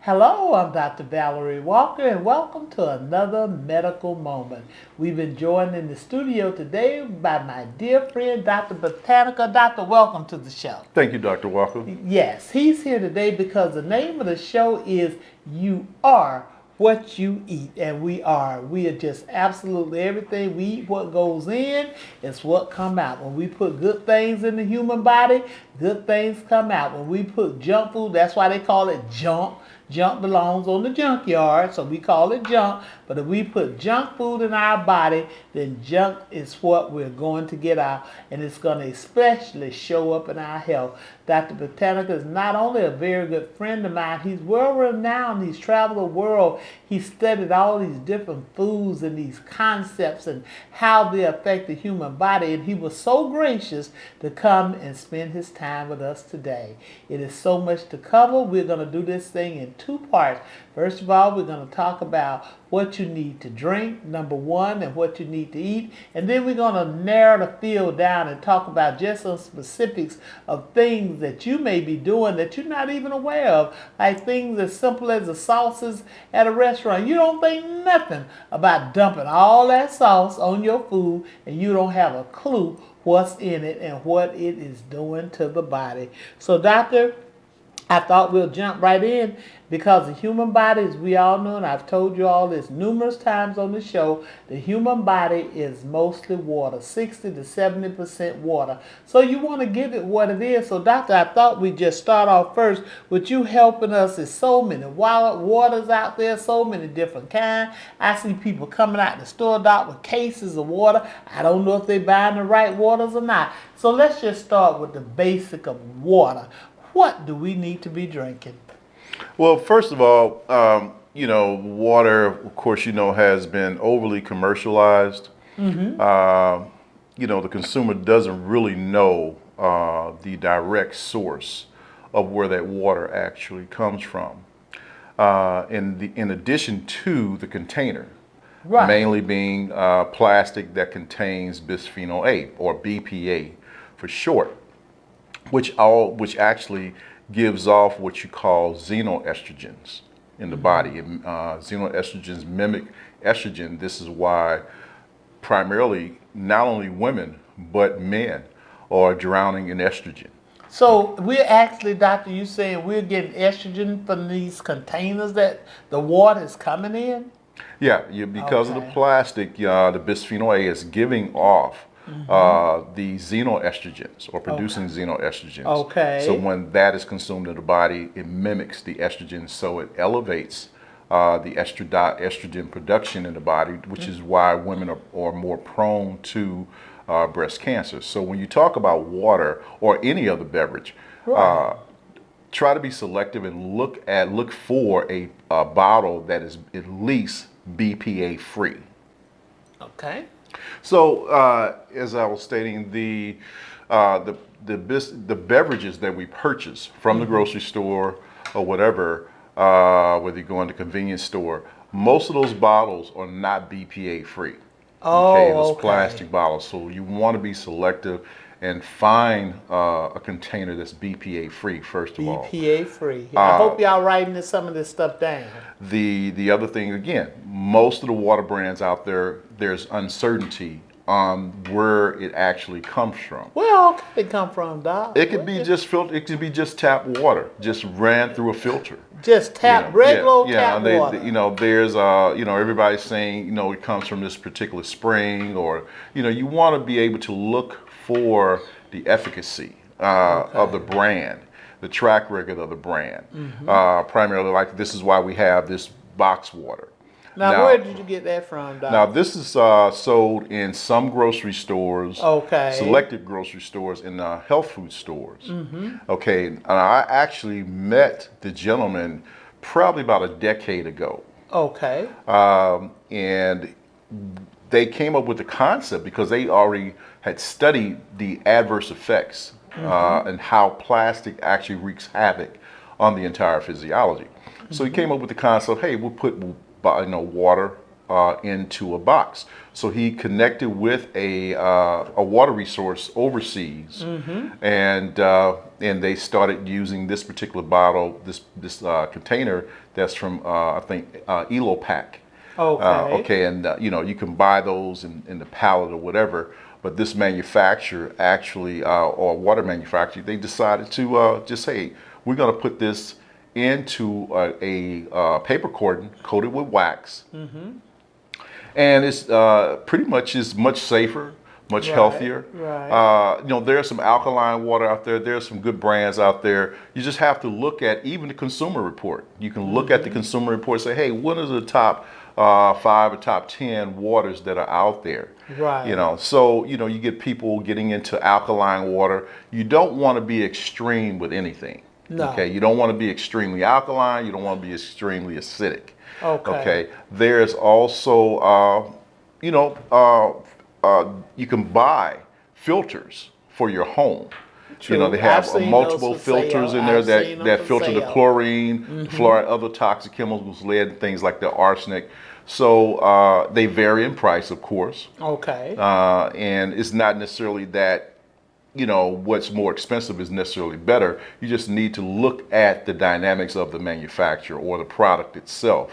Hello, I'm Dr. Valerie Walker, and welcome to another medical moment. We've been joined in the studio today by my dear friend, Dr. Botanica. Doctor, welcome to the show. Thank you, Dr. Walker. Yes, he's here today because the name of the show is You Are What You Eat, and we are. We are just absolutely everything. We eat what goes in, it's what come out. When we put good things in the human body, good things come out. When we put junk food, that's why they call it junk. Junk belongs on the junkyard, so we call it junk. But if we put junk food in our body, then junk is what we're going to get out, and it's going to especially show up in our health. Dr. Botanica is not only a very good friend of mine, he's world renowned. He's traveled the world. He studied all these different foods and these concepts and how they affect the human body, and he was so gracious to come and spend his time with us today. It is so much to cover. We're going to do this thing in two parts. First of all, we're going to talk about what you need to drink, number one, and what you need to eat. And then we're going to narrow the field down and talk about just some specifics of things that you may be doing that you're not even aware of. Like things as simple as the sauces at a restaurant. You don't think nothing about dumping all that sauce on your food and you don't have a clue what's in it and what it is doing to the body. So, Doctor, I thought we'll jump right in because the human body, as we all know, and I've told you all this numerous times on the show, the human body is mostly water, 60 to 70% water. So you want to give it what it is. So, Doctor, I thought we'd just start off first with you helping us. There's so many wild waters out there, so many different kinds. I see people coming out the store, Doc, with cases of water. I don't know if they're buying the right waters or not. So let's just start with the basic of water. What do we need to be drinking? Well, first of all, water, of course, has been overly commercialized. The consumer doesn't really know the direct source of where that water actually comes from. In addition to the container, Right. mainly being plastic that contains bisphenol A or BPA for short, which actually gives off what you call xenoestrogens in the body. Xenoestrogens mimic estrogen. This is why primarily not only women but men are drowning in estrogen. So we're actually, Doctor, you saying we're getting estrogen from these containers that the water is coming in? Yeah, because of the Okay. plastic, the bisphenol A is giving off the xenoestrogens or producing xenoestrogens. Okay. So when that is consumed in the body, it mimics the estrogen, so it elevates the estrogen production in the body, which is why women are more prone to breast cancer. So when you talk about water or any other beverage, Right. try to be selective and look for a bottle that is at least BPA free. Okay. So, as I was stating, the beverages that we purchase from the grocery store or whatever, whether you go in the convenience store, most of those bottles are not BPA free. Okay, Oh, those okay. plastic bottles. So you want to be selective and find a container that's BPA free first of all. BPA free. I hope y'all writing some of this stuff down. The other thing, again, most of the water brands out there, there's uncertainty on where it actually comes from. Where all can it come from, Doc? It could be just filter. It could be just tap water, just ran through a filter. Just tap, regular old tap and water. there's everybody's saying it comes from this particular spring, or you want to be able to look for the efficacy of the brand, the track record of the brand. Primarily, like this is why we have this box water. Now, where did you get that from, Doc? Now, this is sold in some grocery stores, Okay. selected grocery stores, and health food stores. Okay, and I actually met the gentleman probably about a decade ago. Okay. And they came up with the concept because they already had studied the adverse effects and how plastic actually wreaks havoc on the entire physiology. So he came up with the concept, hey, we'll put water into a box. So he connected with a water resource overseas, and they started using this particular bottle, this container that's from I think Elopak. Okay. Okay, and you can buy those in the pallet or whatever. But this manufacturer actually, or water manufacturer, they decided to just say, we're going to put this into a paper carton coated with wax, and it's pretty much is much safer, much healthier. Right. There's some alkaline water out there. There's some good brands out there. You just have to look at even the consumer report. You can look at the consumer report and say, hey, what are the top 5 or top 10 waters that are out there? Right. So you get people getting into alkaline water. You don't want to be extreme with anything. No. Okay, you don't want to be extremely alkaline. You don't want to be extremely acidic. Okay. Okay. There's also, you can buy filters for your home. True. They have I've seen multiple those for sale. filters in there I've seen them that for filter the sale. chlorine, fluoride, other toxic chemicals, lead, things like the arsenic. So they vary in price, of course, Okay. and it's not necessarily that what's more expensive is necessarily better. You just need to look at the dynamics of the manufacturer or the product itself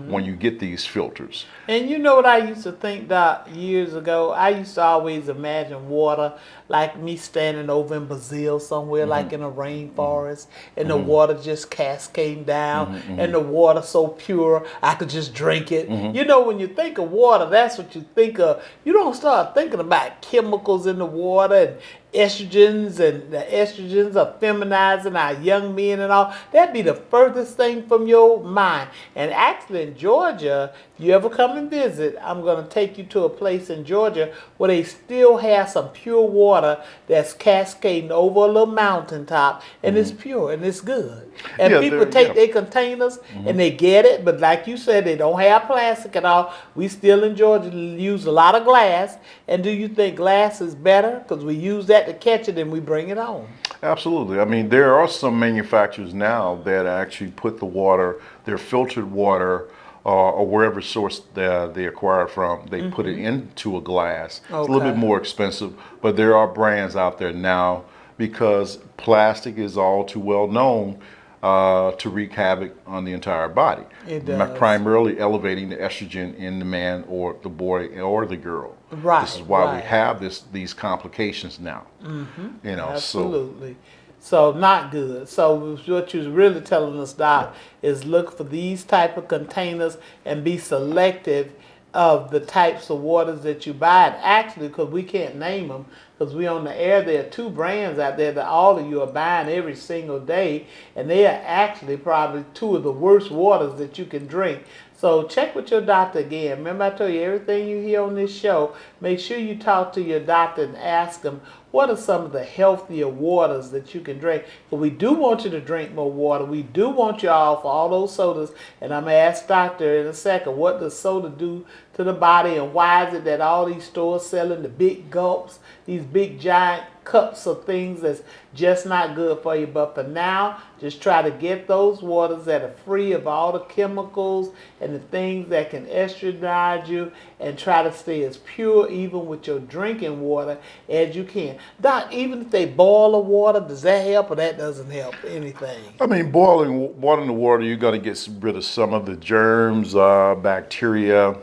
when you get these filters. And you know what I used to think that years ago? I used to always imagine water like me standing over in Brazil somewhere, like in a rainforest, and the water just cascading down, and the water so pure I could just drink it. When you think of water, that's what you think of. You don't start thinking about chemicals in the water and estrogens, and the estrogens are feminizing our young men and all. That'd be the furthest thing from your mind. And actually in Georgia, if you ever come and visit, I'm going to take you to a place in Georgia where they still have some pure water that's cascading over a little mountaintop, and it's pure and it's good. And Yeah, people they're- take yeah. their containers and they get it, but like you said, they don't have plastic at all. We still in Georgia use a lot of glass. And do you think glass is better? Because we use that to catch it and we bring it home. Absolutely. I mean, there are some manufacturers now that actually put the water, their filtered water, or wherever source they acquire it from, they put it into a glass. It's a little bit Okay. more expensive, but there are brands out there now because plastic is all too well known to wreak havoc on the entire body. It does. Primarily elevating the estrogen in the man or the boy or the girl. Right, This is why we right. have these complications now. So Absolutely. So not good. So what you're really telling us, Doc, is look for these type of containers and be selective of the types of waters that you buy. And actually, because we can't name them, because we on the air, there are 2 brands out there that all of you are buying every single day, and they are actually probably 2 of the worst waters that you can drink. So check with your doctor again. Remember I told you everything you hear on this show, make sure you talk to your doctor and ask them what are some of the healthier waters that you can drink. But we do want you to drink more water. We do want you all for all those sodas. And I'm going to ask doctor in a second, what does soda do to the body, and why is it that all these stores selling the big gulps, these big giant cups of things that's just not good for you. But for now, just try to get those waters that are free of all the chemicals and the things that can estradiol you, and try to stay as pure even with your drinking water as you can. Doc, even if they boil the water, does that help, or that doesn't help anything? I mean, boiling the water, you're going to get rid of some of the germs, bacteria,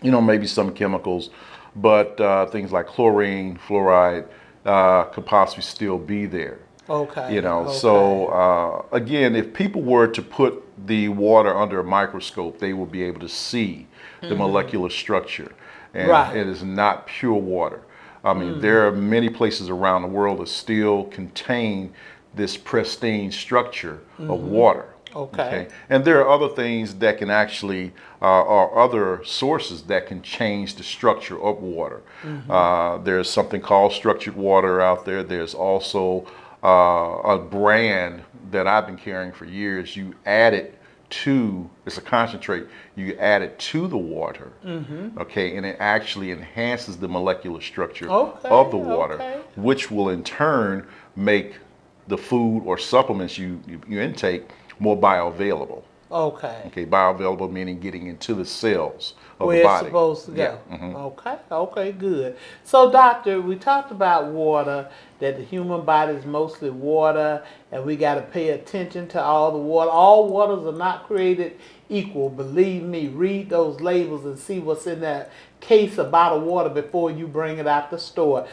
maybe some chemicals, but things like chlorine, fluoride could possibly still be there. Okay. So again, if people were to put the water under a microscope, they will be able to see the molecular structure, and Right. it is not pure water. I mean, there are many places around the world that still contain this pristine structure of water. Okay. And there are other things that can actually, or other sources that can change the structure of water. There's something called structured water out there. There's also a brand that I've been carrying for years. You add it to, it's a concentrate, you add it to the water, okay, and it actually enhances the molecular structure of the water, which will in turn make the food or supplements you intake more bioavailable. Okay. Okay, bioavailable meaning getting into the cells of the Where it's body. supposed to Yeah. go. Okay, okay, good. So, doctor, we talked about water, that the human body is mostly water, and we got to pay attention to all the water. All waters are not created equal. Believe me, read those labels and see what's in that case of bottled water before you bring it out the store.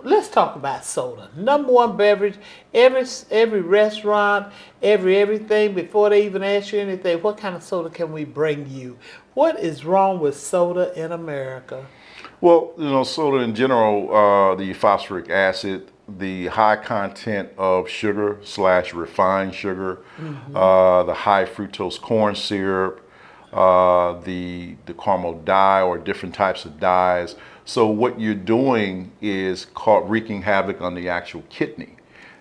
Let's talk about soda. Number one beverage. Every restaurant, everything, before they even ask you anything, what kind of soda can we bring you? What is wrong with soda in America? Well, soda in general, the phosphoric acid, the high content of sugar slash refined sugar, the high fructose corn syrup, the caramel dye or different types of dyes. So what you're doing is called wreaking havoc on the actual kidney,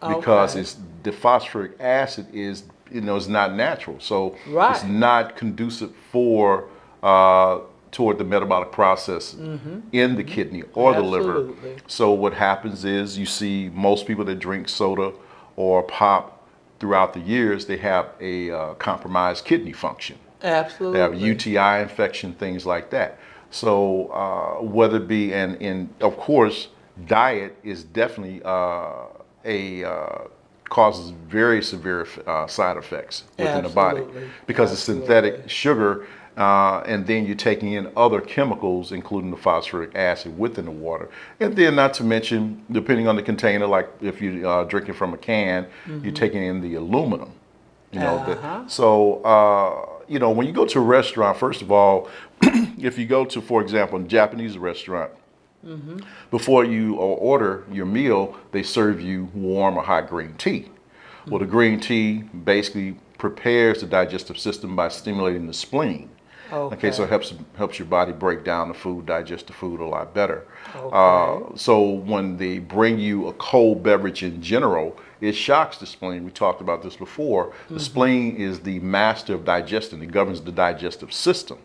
because Okay. it's the phosphoric acid is is not natural, so it's Right. not conducive for uh, toward the metabolic process in the kidney or the liver. Absolutely. So what happens is you see most people that drink soda or pop throughout the years, they have a compromised kidney function. They have Absolutely. UTI infection, things like that. So whether it be, and of course, diet is definitely a causes very severe side effects within the body, Absolutely. because it's Absolutely. synthetic sugar, and then you're taking in other chemicals, including the phosphoric acid within the water. And then, not to mention, depending on the container, like if you're drinking from a can, you're taking in the aluminum. Uh-huh. So when you go to a restaurant, first of all, if you go to, for example, a Japanese restaurant, before you order your meal, they serve you warm or hot green tea. Well, the green tea basically prepares the digestive system by stimulating the spleen. Okay, so it Okay. helps your body break down the food, digest the food a lot better. Okay. So when they bring you a cold beverage in general, it shocks the spleen. We talked about this before. The spleen is the master of digestion. It governs the digestive system.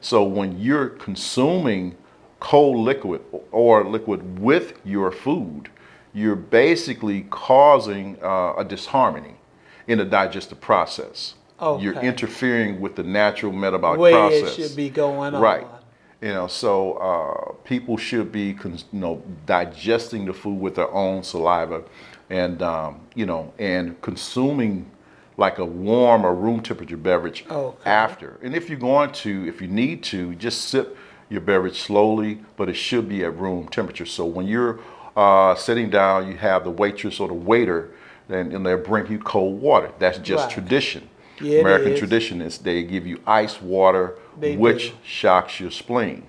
So when you're consuming cold liquid or liquid with your food, you're basically causing a disharmony in the digestive process. You're Okay. interfering with the natural The metabolic way it should process. be going Right. on. So people should be, digesting the food with their own saliva, and and consuming like a warm or room temperature beverage Okay. after. And if you're going to, if you need to, just sip your beverage slowly, but it should be at room temperature. So when you're sitting down, you have the waitress or the waiter, and they'll bring you cold water. That's just Right. tradition. Yeah, it American is. tradition is they give you ice water, They which do. shocks your spleen.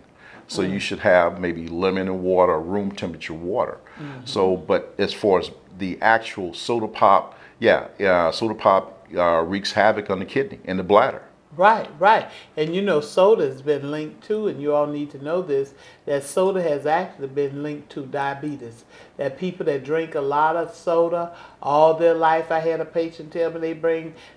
So you should have maybe lemon and water, room temperature water. So, but as far as the actual soda pop, soda pop wreaks havoc on the kidney and the bladder. Right, right. And soda has been linked to, and you all need to know this, that soda has actually been linked to diabetes. That people that drink a lot of soda all their life, I had a patient tell me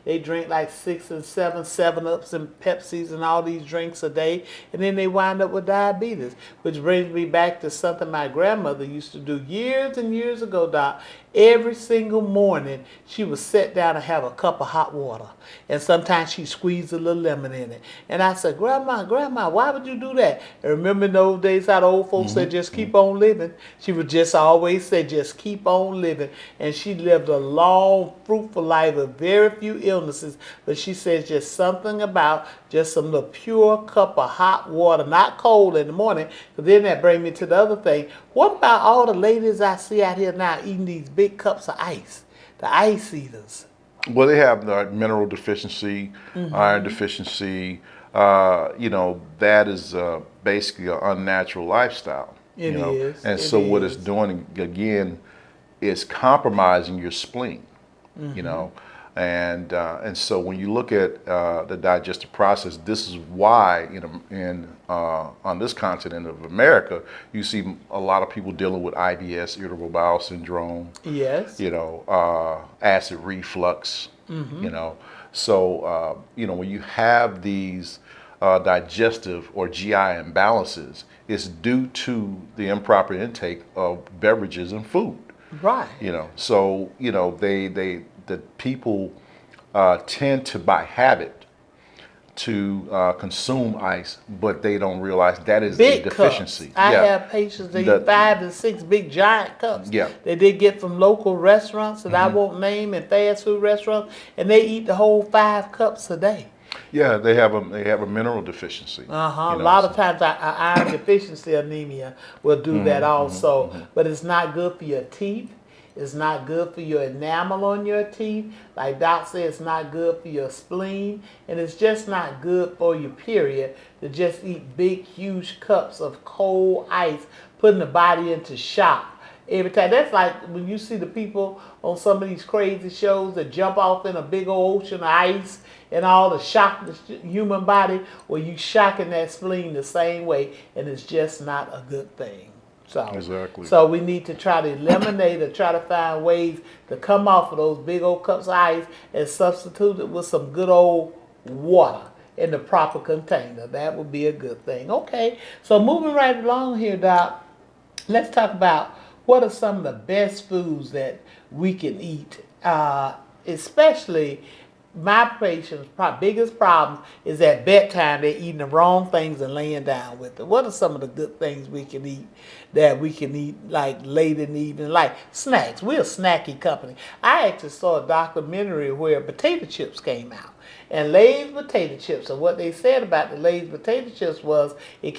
they drink like 6 and 7 7-Ups and Pepsis and all these drinks a day, and then they wind up with diabetes. Which brings me back to something my grandmother used to do years and years ago, Doc. Every single morning, she would sit down and have a cup of hot water. And sometimes she squeezed a little lemon in it. And I said, Grandma, why would you do that? And remember in those days how the old folks said, just keep on living? She would just always say, just keep on living. And she lived a long, fruitful life with very few illnesses. But she says just something about just some little pure cup of hot water, not cold in the morning. But then that brings me to the other thing. What about all the ladies I see out here now eating these big cups of ice? The ice eaters. Well, they have mineral deficiency, iron deficiency. That is basically an unnatural lifestyle. It is. And It so what it's is. doing again is compromising your spleen. You know, and so when you look at the digestive process, this is why in on this continent of America, you see a lot of people dealing with IBS, irritable bowel syndrome, Yes. acid reflux, when you have these digestive or GI imbalances, it's due to the improper intake of beverages and food. Right. The people tend to, by habit, to consume ice, but they don't realize that is a Big deficiency. cups. I Yeah. have patients that The- eat 5 and 6 big giant cups Yeah. that they get from local restaurants that I won't name, and fast food restaurants, and they eat the whole 5 cups a day. Yeah, they have a mineral deficiency. A lot of times, iron deficiency anemia will do that also. But it's not good for your teeth. It's not good for your enamel on your teeth. Like Doc said, it's not good for your spleen. And it's just not good for you, period, to just eat big, huge cups of cold ice, putting the body into shock every time. That's like when you see the people on some of these crazy shows that jump off in a big old ocean of ice and all the shock the human body, well, you shocking that spleen the same way, and it's just not a good thing. Exactly. So we need to try to eliminate or try to find ways to come off of those big old cups of ice and substitute it with some good old water in the proper container. That would be a good thing. Okay, so moving right along here, Doc, let's talk about what are some of the best foods that we can eat, especially my patients' biggest problem is at bedtime they're eating the wrong things and laying down with it. What are some of the good things we can eat that we can eat like late in the evening, like snacks? We're a snacky company. I actually saw a documentary where potato chips came out. And Lay's potato chips, and what they said about the Lay's potato chips was the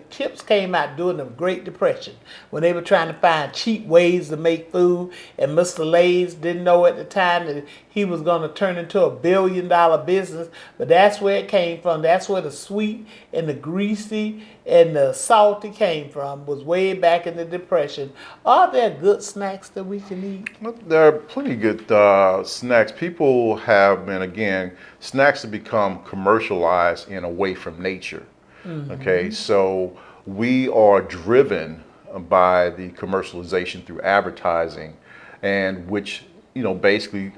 chips came out during the Great Depression when they were trying to find cheap ways to make food, and Mr. Lay's didn't know at the time that he was going to turn into a billion-dollar business, but that's where it came from. That's where the sweet and the greasy and the salty came from, was way back in the Depression. Are there good snacks that we can eat? Well, there are plenty good snacks. People have been, again, snacks have become commercialized and away from nature. Okay, so we are driven by the commercialization through advertising, and which basically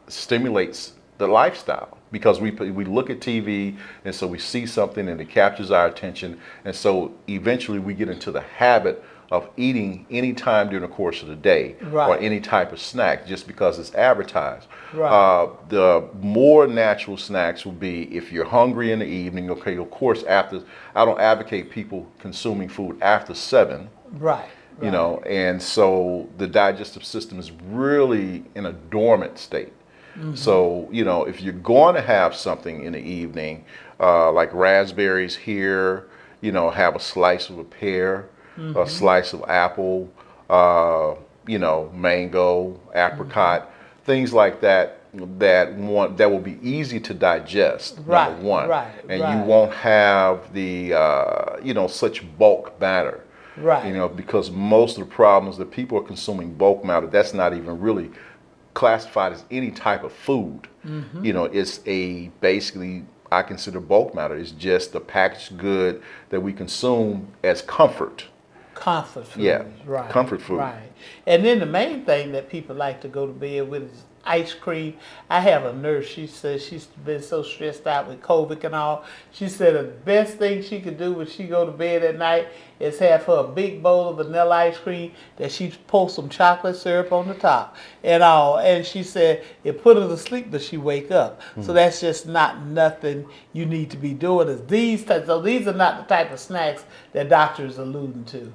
stimulates the lifestyle, because we look at TV, and so we see something and it captures our attention, and so eventually we get into the habit of eating any time during the course of the day, or Right. any type of snack just because it's advertised. Right. The more natural snacks will be if you're hungry in the evening. Okay, of course, after, I don't advocate people consuming food after 7. Right. And so the digestive system is really in a dormant state. So, if you're going to have something in the evening, like raspberries here, have a slice of a pear, a slice of apple, mango, apricot, things like that, that will be easy to digest, Right, number one. right, and right. you won't have the, such bulk matter. Right. Because most of the problems that people are consuming bulk matter, that's not even really classified as any type of food. It's basically, I consider bulk matter is just the packaged good that we consume as comfort. Comfort food. Yeah, Right. comfort food. Right. And then the main thing that people like to go to bed with is ice cream. I have a nurse, she says she's been so stressed out with COVID and all. She said the best thing she could do when she go to bed at night is have her a big bowl of vanilla ice cream that she pours some chocolate syrup on the top and all. And she said it put her to sleep, but she wake up. So that's just not nothing you need to be doing. So these are not the type of snacks that doctors are alluding to.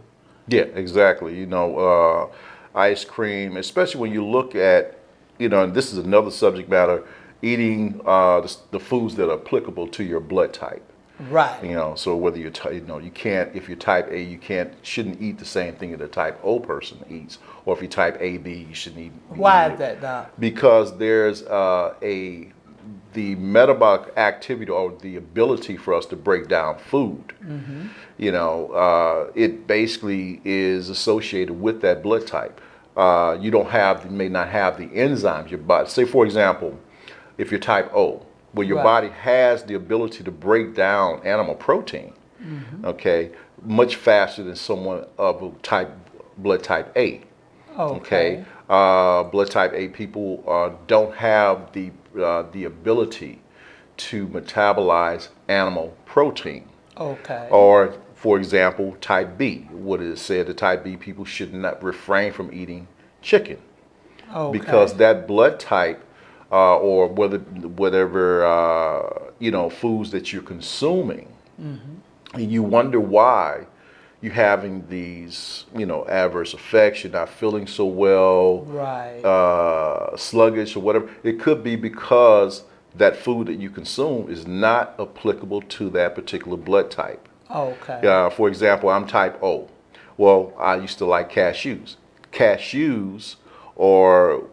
Yeah, exactly. Ice cream, especially when you look at, and this is another subject matter, eating the foods that are applicable to your blood type. Right. So whether you're, you can't, if you're type A, shouldn't eat the same thing that a type O person eats, or if you're type AB, you shouldn't eat. Why is that, Doc? Because there's the metabolic activity, or the ability for us to break down food. It basically is associated with that blood type. You may not have the enzymes your body. Say, for example, if you're type O, where your Right. body has the ability to break down animal protein, okay, much faster than someone of blood type A. Okay. Blood type A people don't have the ability to metabolize animal protein. Okay. Or, for example, type B. What is said that type B people should not refrain from eating chicken, Okay. because that blood type, or whatever foods that you're consuming, and you wonder why you're having these, adverse effects. You're not feeling so well, Right. sluggish or whatever. It could be because that food that you consume is not applicable to that particular blood type. Okay. For example, I'm type O. Well, I used to like cashews. Cashews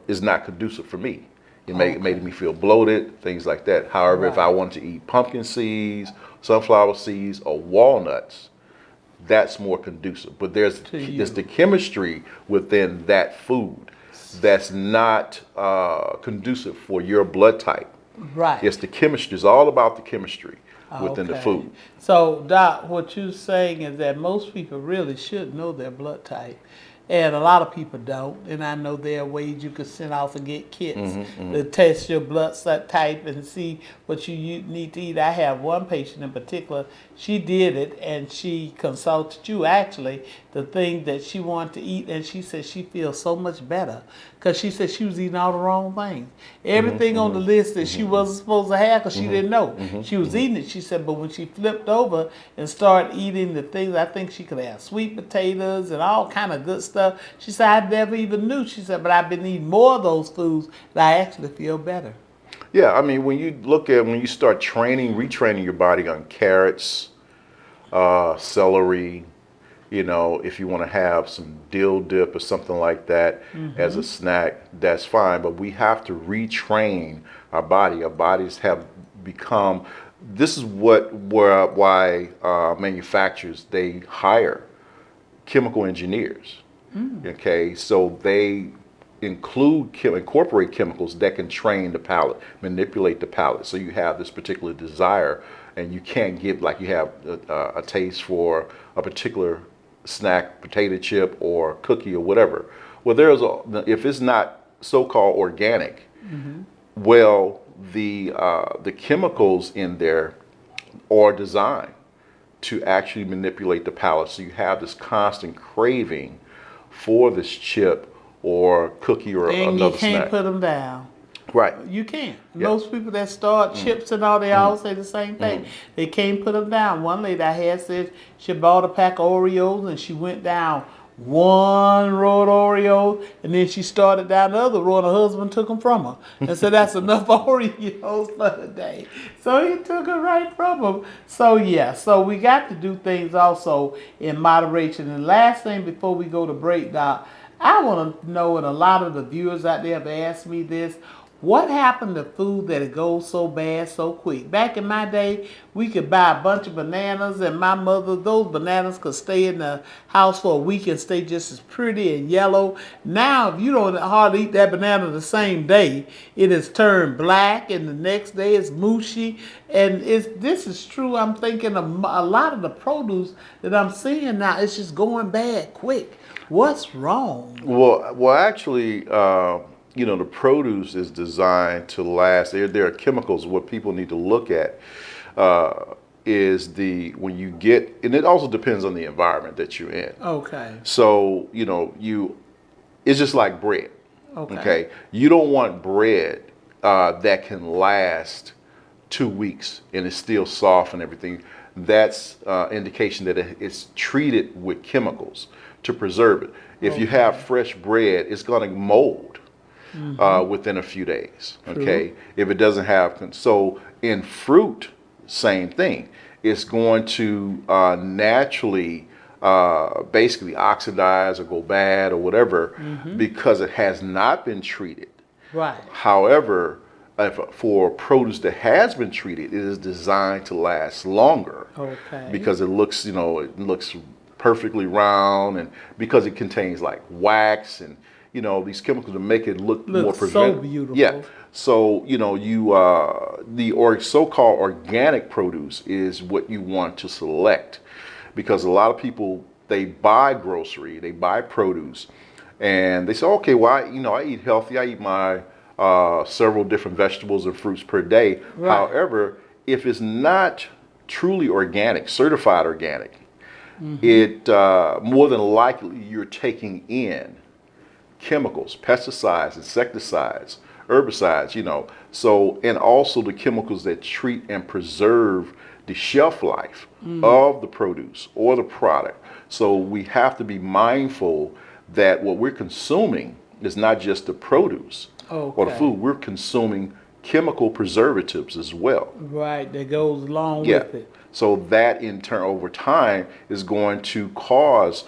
is not conducive for me. It made me feel bloated, things like that. However, if I Right. wanted to eat pumpkin seeds, sunflower seeds, or walnuts, that's more conducive. But To there's you. the chemistry within that food that's not conducive for your blood type. Right. It's the chemistry. It's all about the chemistry within the Okay. food. So, Doc, what you're saying is that most people really should know their blood type. And a lot of people don't. And I know there are ways you could send off and get kits to test your blood type and see what you need to eat. I have one patient in particular, she did it and she consulted you actually, the thing that she wanted to eat. And she said she feels so much better because she said she was eating all the wrong things. Everything on the list that she wasn't supposed to have because she didn't know. She was eating it, she said, but when she flipped over and started eating the things, I think she could have sweet potatoes and all kind of good stuff. She said, I never even knew. She said, but I've been eating more of those foods and I actually feel better. Yeah, I mean, when you start retraining your body on carrots, celery, if you want to have some dill dip or something like that as a snack, that's fine. But we have to retrain our body. Our bodies have become. This is why manufacturers, they hire chemical engineers. Okay, so they incorporate chemicals that can train the palate, manipulate the palate. So you have this particular desire, and you can't get, like, you have a taste for a particular snack, potato chip or cookie or whatever. Well, if it's not so-called organic, well, the chemicals in there are designed to actually manipulate the palate. So you have this constant craving for this chip or cookie or And you another can't snack. put them down. Right. You can't. Yeah. Most people that start chips and all, they all say the same thing. They can't put them down. One lady I had said she bought a pack of Oreos and she went down one row of Oreos and then she started down the other row and her husband took them from her and said that's enough Oreos for the day. So he took it right from her. So yeah, so we got to do things also in moderation. And last thing before we go to break, Doc, I want to know, and a lot of the viewers out there have asked me this, what happened to food that it goes so bad so quick? Back in my day, we could buy a bunch of bananas, and my mother, those bananas could stay in the house for a week and stay just as pretty and yellow. Now, if you don't hardly eat that banana the same day, it has turned black, and the next day it's mushy. And this is true. I'm thinking of a lot of the produce that I'm seeing now, it's just going bad quick. What's wrong? Well, actually, the produce is designed to last. There are chemicals. What people need to look at is when you get, and it also depends on the environment that you're in. Okay. So, it's just like bread. Okay. You don't want bread that can last 2 weeks and it's still soft and everything. That's indication that it's treated with chemicals to preserve it. If you have fresh bread, it's going to mold within a few days. Okay. If it doesn't have, so in fruit, same thing. It's going to naturally basically oxidize or go bad or whatever because it has not been treated. Right. However, for produce that has been treated, it is designed to last longer. Okay. Because it looks perfectly round, and because it contains like wax and these chemicals to make it look more Looks so presentable. beautiful. Yeah. So the so-called organic produce is what you want to select, because a lot of people, they buy produce, and they say, okay, well, I eat healthy. I eat my several different vegetables and fruits per day. Right. However, if it's not truly organic, certified organic, it more than likely you're taking in chemicals, pesticides, insecticides, herbicides, you know. So, and also the chemicals that treat and preserve the shelf life of the produce or the product. So we have to be mindful that what we're consuming is not just the produce or the Okay. food. We're consuming chemical preservatives as well. Right, that goes along Yeah. with it. So that in turn, over time, is going to cause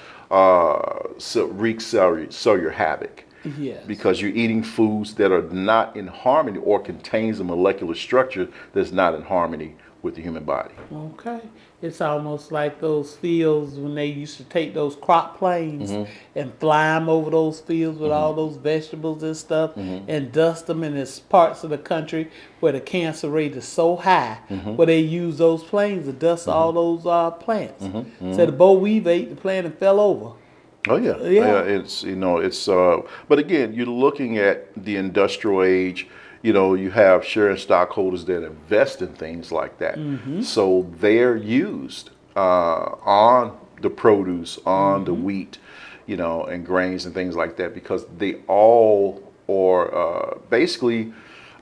cellular havoc Yes. because you're eating foods that are not in harmony or contains a molecular structure that's not in harmony with the human body. Okay. It's almost like those fields when they used to take those crop planes and fly them over those fields with all those vegetables and stuff and dust them. And there's parts of the country where the cancer rate is so high where they use those planes to dust all those plants. So the boll weevil ate the plant and fell over. Oh yeah, Yeah. it's but again, you're looking at the industrial age. You know, you have share stockholders that invest in things like that, so they're used on the produce, on the wheat, you know, and grains and things like that because they all are basically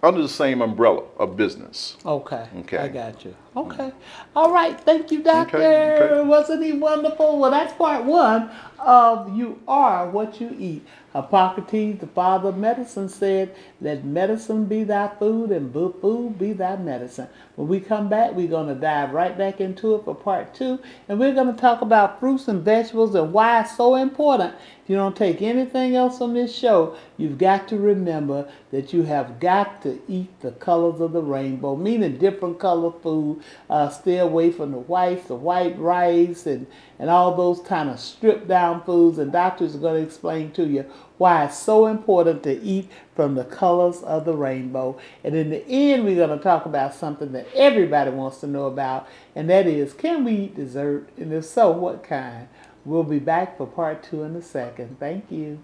under the same umbrella of business. Okay. Okay. I got you. Okay. All right. Thank you, Okay. Okay. doctor. Wasn't he wonderful? Well, that's part one of You Are What You Eat. Hippocrates, the father of medicine, said, let medicine be thy food and food be thy medicine. When we come back, we're going to dive right back into it for part two. And we're going to talk about fruits and vegetables and why it's so important. If you don't take anything else from this show, you've got to remember that you have got to eat the colors of the rainbow, meaning different color food. Stay away from the white rice, and all those kind of stripped down foods. And doctors are going to explain to you why it's so important to eat from the colors of the rainbow. And in the end, we're going to talk about something that everybody wants to know about, and that is, can we eat dessert? And if so, what kind? We'll be back for part two in a second. Thank you.